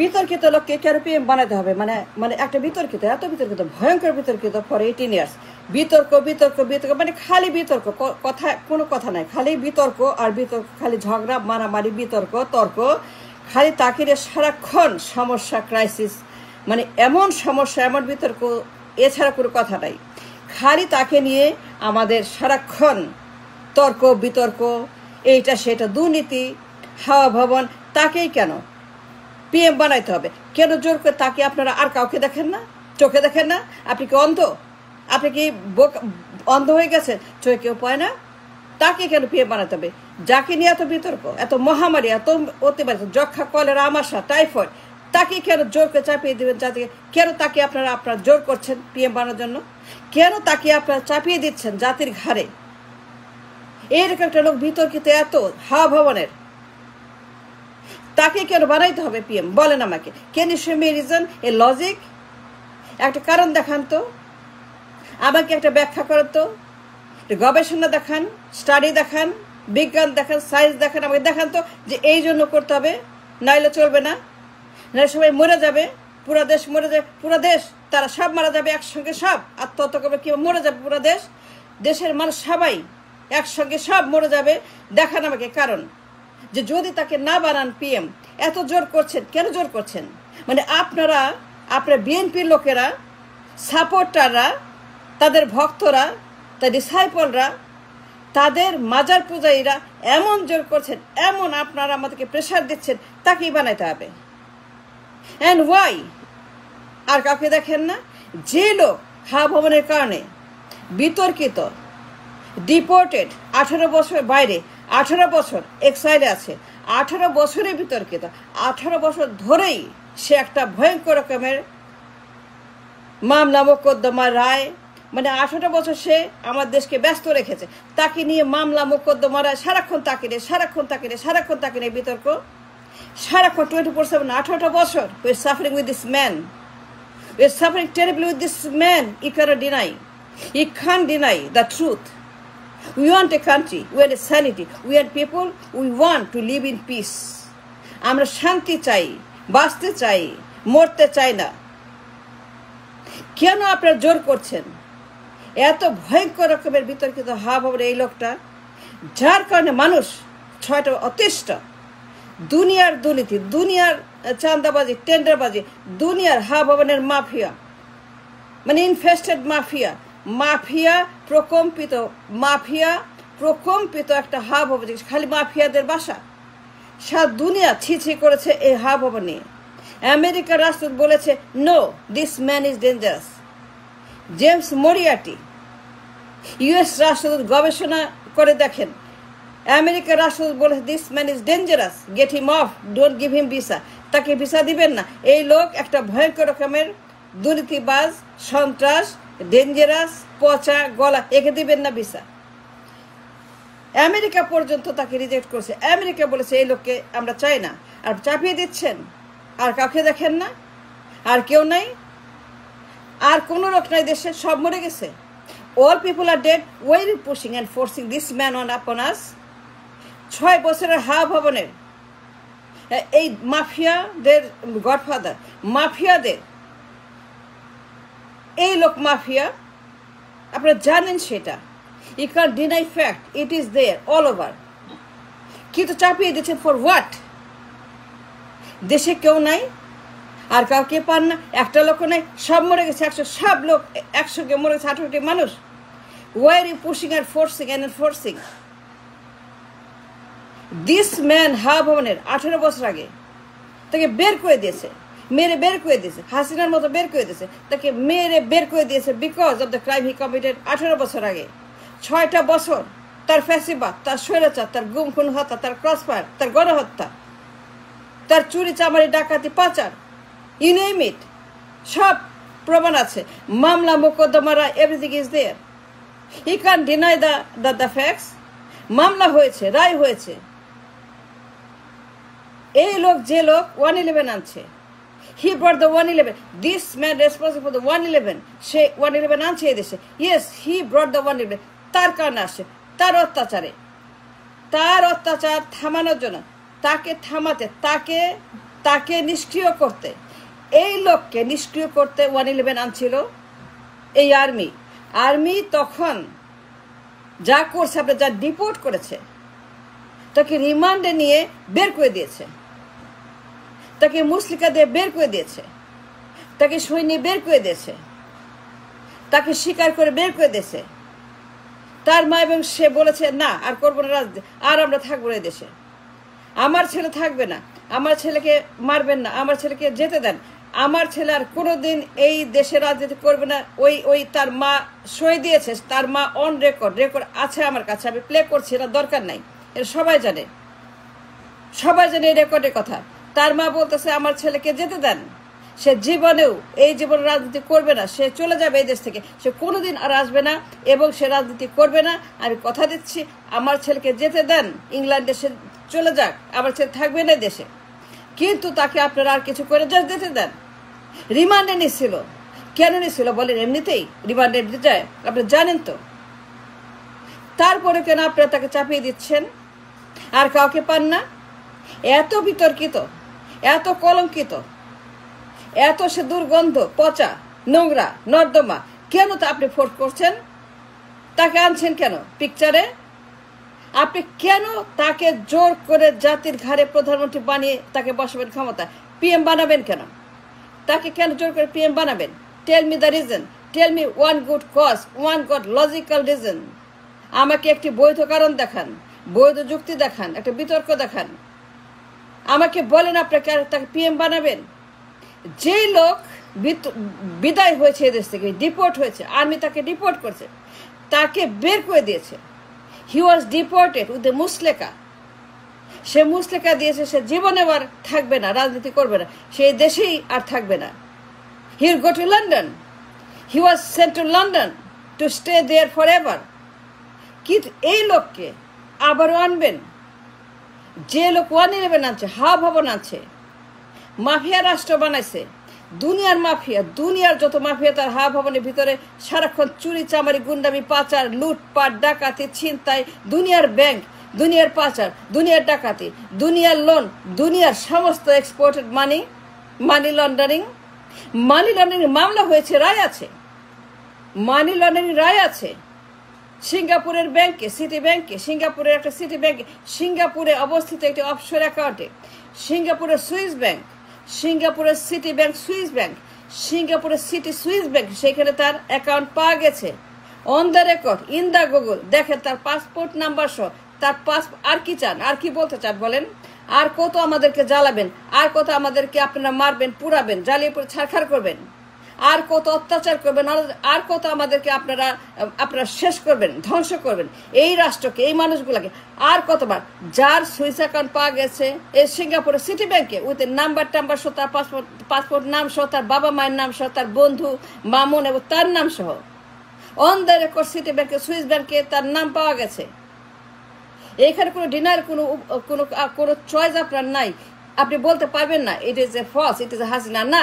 বিতর্কিত লোককে কেন পিএম বানাতে হবে? মানে মানে একটা বিতর্কিত, এত বিতর্কিত, ভয়ঙ্কর বিতর্কিত ফর 18 ইয়ার্স, বিতর্ক বিতর্ক বিতর্ক, মানে খালি বিতর্ক, কথা কোনো কথা নাই, খালি বিতর্ক আর বিতর্ক, খালি ঝগড়া মারামারি বিতর্ক তর্ক, খালি তাকে সারাক্ষণ সমস্যা ক্রাইসিস, মানে এমন সমস্যা এমন বিতর্ক, এছাড়া কোনো কথা নাই। খালি তাকে নিয়ে আমাদের সারাক্ষণ তর্ক বিতর্ক, এইটা সেটা, দুর্নীতি, হাওয়া ভবন। তাকেই কেন পিএম বানাইতে হবে? কেন জোর করে তাকে? আপনারা আর কাউকে দেখেন না? চোখে দেখেন না? আপনি কি অন্ধ? আপনি কি অন্ধ হয়ে গেছেন? চোখে কেউ পায় না? তাকে কেন পিএম বানাতে হবে? যাকে নিয়ে এত বিতর্ক, এত মহামারী, এত অতিমারি, যক্ষা, কলেরা, আমাশা, টাইফয়েড, তাকে কেন জোর করে চাপিয়ে দেবেন জাতিকে? কেন তাকে আপনারা জোর করছেন পিএম বানানোর জন্য? কেন তাকে আপনারা চাপিয়ে দিচ্ছেন জাতির ঘাড়ে? এইরকম একটা লোক বিতর্কিত, এত হাওয়া ভবনের, তাকে কেন বানাইতে হবে পিএম? বলেন আমাকে, can you show me reason, a logic? একটা কারণ দেখান তো, আমাকে একটা ব্যাখ্যা করেন তো, গবেষণা দেখান, স্টাডি দেখান, বিজ্ঞান দেখান, সায়েন্স দেখান, আমাকে দেখান তো যে এই জন্য করতে হবে, নাইলে চলবে না, নাইলে সবাই মরে যাবে, পুরো দেশ মরে যাবে, পুরো দেশ, তারা সব মারা যাবে একসঙ্গে, সব আত্মহত্যা করবে, কি মরে যাবে পুরো দেশ, দেশের মানুষ সবাই একসঙ্গে সব মরে যাবে। দেখান আমাকে কারণ, যে যদি তাকে না বানান পিএম, এত জোর করছেন কেন? জোর করছেন মানে আপনারা, আপনার বিএনপির লোকেরা, সাপোর্টাররা, তাদের ভক্তরা, তার ডিসাইপলরা, তাদের মাজার পূজারীরা এমন জোর করছেন, এমন আপনারা আমাদেরকে প্রেশার দিচ্ছেন, তাকেই বানাইতে হবে। And Y? আর কাউকে দেখেন না? যে লোক হাওয়া ভবনের কারণে বিতর্কিত, ডিপোর্টেড, 18 বছর বাইরে, 18 বছর এক্সাইলে আছে, 18 বছরে বিতর্কিত, 18 বছর ধরেই সে একটা ভয়ঙ্কর রকমের মামলা মোকদ্দমা রায়, মানে 18 বছর সে আমার দেশকে ব্যস্ত রেখেছে, তাকে নিয়ে মামলা মোকদ্দমা রায়, সারাক্ষণ তাকে নিয়ে, সারাক্ষণ তাকে নিয়ে, সারাক্ষণ তাকে নিয়ে বিতর্ক, সারাক্ষণ 24/7, 18 বছর। We are suffering with this man, we are suffering terribly with this man. You cannot deny, you can't deny the truth. We want a country, we want a sanity, we want people, we want to live in peace. আমরা শান্তি চাই, বাঁচতে চাই, মরতে চাই না। কেন আপনারা জোর করছেন? এত ভয়ঙ্কর রকমের বিতর্কিত হাওয়া ভবনের এই লোকটা, যার কারণে মানুষ 6টা অতিষ্ঠ, দুনিয়ার দুর্নীতি, দুনিয়ার চাঁদাবাজি, টেন্ডারবাজি, দুনিয়ার হাওয়া ভবনের মাফিয়া, মানে ইনফেস্টেড মাফিয়া, মাফিয়া প্রকম্পিত, মাফিয়া প্রকম্পিত একটা হাওয়া ভবন, খালি মাফিয়াদের বাসা। সারা দুনিয়া ছি করেছে এই হাওয়া ভবন নিয়ে। আমেরিকার রাষ্ট্রদূত বলেছে, no, this man is dangerous. James Moriarty, US রাষ্ট্রদূত, গবেষণা করে দেখেন, আমেরিকার রাষ্ট্রদূত বলেছে, this man is dangerous, get him off, don't give him visa. তাকে ভিসা দিবেন না, এই লোক একটা ভয়ঙ্কর রকমের দুর্নীতিবাজ, সন্ত্রাস, ডেঞ্জারাস, পচা গলা, একে দিবেন না ভিসা। আমেরিকা পর্যন্ত তাকে রিজেক্ট করছে। আমেরিকা বলেছে এই লোককে আমরা চাই না, আর চাপিয়ে দিচ্ছেন। আর কাউকে দেখেন না? আর কেউ নাই, আর কোনো লোক নাই দেশে, সব মরে গেছে। All people are dead, why are you pushing and forcing this man on upon us? 6 বছরের হাওয়া ভবনের এই মাফিয়াদের গডফাদার, মাফিয়াদের এই লোক মাফিয়া, আপনারা জানেন সেটা। You can deny fact, it is there all over. কিন্তু চাপিয়ে দিচ্ছেন ফর হোয়াট? দেশে কেউ নাই, আর কাউকে পান না, একটা লোক নাই, সব মরে গেছে, 100, সব লোক একসঙ্গে মরে গেছে, 18টি মানুষ। Why are you pushing and forcing and enforcing? This man হাওয়া ভবনের 18 বছর আগে তাকে বের করে দিয়েছে, মেরে বের করে দিয়েছে, হাসিনার মতো বের করে দিয়েছে, তাকে মেরে বের করে দিয়েছে because of the crime he committed 18 বছর আগে। 6টা বছর তার ফ্যাসিবাদ, তার স্বৈরাচার, তার গুম খুন হত্যা, তার ক্রসফায়ার, তার গণহত্যা, তার চুরি চামারি ডাকাতি পাচার, ইউ নেম ইট, সব প্রমাণ আছে, মামলা মোকদ্দমারা, everything is there. He can deny the facts. মামলা হয়েছে, রায় হয়েছে। এই লোক, যে লোক 111 আনছে, he brought the 111. This man responsible for the 111, সে 111 আনছে এই দেশে। Yes, he brought the 111. তার কারণে আসে, তার অত্যাচারে, তার অত্যাচার থামানোর জন্য, তাকে থামাতে, তাকে নিষ্ক্রিয় করতে, এই লোককে নিষ্ক্রিয় করতে 111 আনছিল এই আর্মি তখন যা করছে, আপনি যা ডিপোর্ট করেছে, তাকে রিমান্ডে নিয়ে বের করে দিয়েছে, তাকে মুসলিকা দিয়ে বের করে দিয়েছে, তাকে সৈন্য বের করে দিয়েছে, তাকে স্বীকার করে বের করে দিয়েছে। তার মা এবং সে বলেছে না আর করবো না রাজনীতি, আর আমরা থাকবো না দেশে, আমার ছেলে থাকবে না, আমার ছেলেকে মারবেন না, আমার ছেলেকে যেতে দেন, আমার ছেলে আর কোনোদিন এই দেশে রাজনীতি করবে না। ওই তার মা সই দিয়েছে, তার মা অন রেকর্ড আছে আমার কাছে, আমি প্লে করছি, এটা দরকার নাই, এটা সবাই জানে এই রেকর্ডের কথা। তার মা বলতেছে আমার ছেলেকে যেতে দেন, সে জীবনেও এই জীবনে রাজনীতি করবে না, সে চলে যাবে এই দেশ থেকে, সে কোনোদিন আর আসবে না এবং সে রাজনীতি করবে না, আমি কথা দিচ্ছি। আমার ছেলেকে যেতে দেন, ইংল্যান্ডে সে চলে যাক, আমার ছেলে থাকবে না দেশে। কিন্তু তাকে আপনারা আর কিছু করে জাস্ট যেতে দেন। রিমান্ডে নিচ্ছিল, কেন নিচ্ছিল বলেন? এমনিতেই রিমান্ডে নিতে যায়, আপনি জানেন তো। তারপরে কেন আপনারা তাকে চাপিয়ে দিচ্ছেন? আর কাউকে পান না? এত বিতর্কিত, এত কলঙ্কিত, এত সে দুর্গন্ধ, পচা, নোংরা, নর্দমা, কেন তা আপনি ফোর্স করছেন? তাকে আনছেন কেন পিকচারে? আপনি কেন তাকে জোর করে জাতির ঘাড়ে প্রধানমন্ত্রী বানিয়ে তাকে বসাবেন ক্ষমতা? পিএম বানাবেন কেন? তাকে কেন জোর করে পিএম বানাবেন? Tell me the reason, tell me one good cause, one good logical reason. আমাকে একটি বৈধ কারণ দেখান, বৈধ যুক্তি দেখান, একটা বিতর্ক দেখান। আমাকে বলেন আপনাকে তাকে পিএম বানাবেন। যেই লোক বিদায় হয়েছে এদেশ থেকে, ডিপোর্ট হয়েছে, আর্মি তাকে ডিপোর্ট করছে, তাকে বের করে দিয়েছে। হি ওয়াজ ডিপোর্টেড উইথ দ্য মুসলেকা। সে মুসলেকা দিয়েছে, সে জীবনে আর থাকবে না, রাজনীতি করবে না, সেই দেশেই আর থাকবে না। He will go to London, he was sent to London to stay there for ever. কিন্তু এই লোককে আবারও আনবেন, যে লোক 111 আনছে, হাওয়া ভবন আনছে, মাফিয়া রাষ্ট্র বানাইছে, দুনিয়ার মাফিয়া, দুনিয়ার যত মাফিয়া তার হাওয়া ভবনের ভিতরে সারাক্ষণ চুরি চামারি, গুন্ডামি, পাচার, লুটপাট, ডাকাতি, ছিনতাই, দুনিয়ার ব্যাংক, দুনিয়ার পাচার, দুনিয়ার ডাকাতি, দুনিয়ার লোন, দুনিয়ার সমস্ত এক্সপোর্টেড মানি লন্ডারিং মামলা হয়েছে, রায় আছে, মানি লন্ডারিং রায় আছে। সিঙ্গাপুরের ব্যাংকে, সিটি ব্যাংকে, সিঙ্গাপুরের একটা সিটি ব্যাংকে, সিঙ্গাপুরে অবস্থিত একটি অফশোর অ্যাকাউন্টে, সিঙ্গাপুরের সুইস ব্যাংক, সিঙ্গাপুরের সিটি ব্যাংক, সুইস ব্যাংক, সিঙ্গাপুরের সিটি সুইস ব্যাংক, সেখানে তার অ্যাকাউন্ট পাওয়া গেছে on the record, in the Google. দেখেন তার পাসপোর্ট নাম্বার সহ, তার আর কি চান, আর কি বলতে চান বলেন? আর কত আমাদেরকে জ্বালাবেন, আর কত আমাদেরকে আপনারা মারবেন, পুরাবেন, জ্বালিয়ে পুরো ছাড়খাড় করবেন, আর কত অত্যাচার করবেন, আর কত আমাদেরকে আপনারা শেষ করবেন, ধ্বংস করবেন এই রাষ্ট্রকে, এই মানুষগুলাকে আর কতবার। যার সুইস অ্যাকাউন্ট পাওয়া গেছে এই সিঙ্গাপুরের সিটি ব্যাংকে উইথ নাম্বার সহ, তার পাসপোর্ট নাম সহ, তার বাবা মায়ের নাম সহ, তার বন্ধু মামুন এবং তার নাম সহ, অন দ্য রেকর্ড সিটি ব্যাংকে, সুইস ব্যাংকে তার নাম পাওয়া গেছে। এখানে কোনো ডিনার, কোনো চয়েস আপনার নাই। আপনি বলতে পারবেন না it is a false, it is a Hasina. না,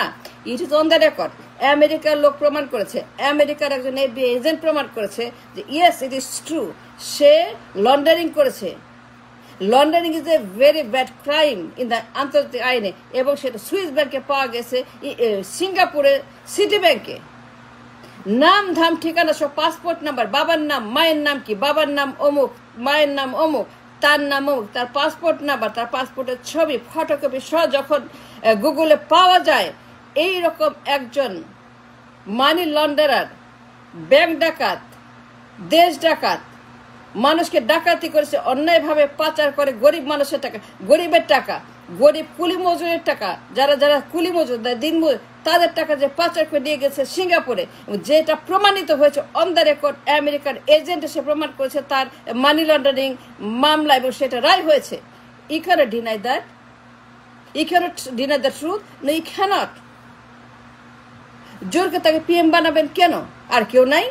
it is on the record. আমেরিকার লোক প্রমাণ করেছে, আমেরিকার একজন FBI এজেন্ট প্রমাণ করেছে যে ইয়েস ইট ইজ ট্রু, সে লন্ডারিং করেছে। Laundering is a very bad crime in the আন্তর্জাতিক আইনে, এবং সেটা সুইস ব্যাংকে পাওয়া গেছে, সিঙ্গাপুরের সিটি ব্যাংকে। নাম ধাম ঠিকানা সব, পাসপোর্ট নাম্বার, বাবার নাম, মায়ের নাম কি, বাবার নাম অমুক, মায়ের নাম অমুক, তার নাম অমুক, তার পাসপোর্ট নাম্বার, তার পাসপোর্টের ছবি, ফটোকপি সহ যখন গুগলে পাওয়া যায়, এই রকম একজন মানি লন্ডারার, ব্যাংক ডাকাত, দেশ ডাকাত, মানুষকে ডাকাতি করেছে, অন্যায়ভাবে পাচার করে গরিব মানুষের টাকা, গরিবের টাকা, গরিব কুলি মজুরের টাকা, যারা কুলি মজুর দিন তাদের টাকা যে পাচার করে নিয়ে গেছে সিঙ্গাপুরে, যেটা প্রমাণিত হয়েছে অন দ্য রেকর্ড। আমেরিকার এজেন্ট এসে প্রমাণ করেছে তার মানি লন্ডারিং মামলা, এবং সেটা রায় হয়েছে। You cannot deny that, you cannot deny the truth, no you cannot. জোরকে তাকে পিএম বানাবেন কেন? আর কেউ নাই?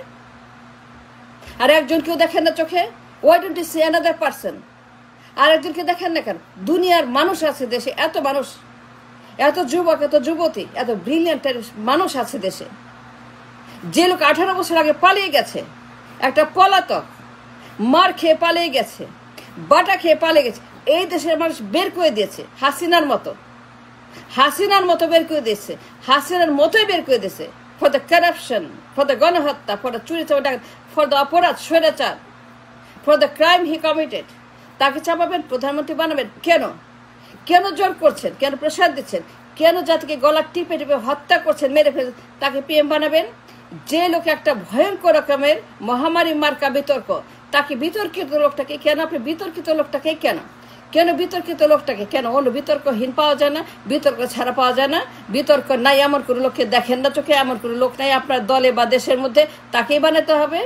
আর একজন কেউ দেখেন না চোখে? Why don't you see another person? আর একজনকে দেখেন না কেন? দুনিয়ার মানুষ আছে দেশে, এত মানুষ, এত যুবক, এত যুবতী, এত ব্রিলিয়ান্ট মানুষ আছে দেশে। যে লোক 18 বছর আগে পালিয়ে গেছে, একটা পলাতক, মার খেয়ে পালিয়ে গেছে, বাটা খেয়ে পালিয়ে গেছে, এই দেশের মানুষ বের করে দিয়েছে হাসিনার মতো। হাসিনার মতো বের করে দিয়েছে, হাসিনার মতোই বের করে দিয়েছে, for the corruption, for the গণহত্যা, ফর দ্য চুরি, ফর দ্য অপরাধ, স্বৈরাচার, for the crime he committed. তাকে চাপাবেন, প্রধানমন্ত্রী বানাবেন কেন? কেন জোর করছেন, কেন প্রসাদ দিচ্ছেন, কেন জাতিকে গলা টিপে টিপে হত্যা করছেন, মেরে ফেলে তাকে পিএম বানাবেন? যে লোক একটা ভয়ঙ্কর রকমের মহামারী মার্কা বিতর্ক, তাকে বিতর্কিত লোকটাকে কেন, আপনি বিতর্কিত লোকটাকে কেন, কেন বিতর্কিত লোকটাকে কেন? অন্য বিতর্কহীন পাওয়া যায় না, বিতর্ক ছাড়া পাওয়া যায় না, বিতর্ক নাই এমন কোনো লোককে দেখেন না চোখে, এমন কোনো লোক নাই আপনার দলে বা দেশের মধ্যে, তাকেই বানাতে হবে।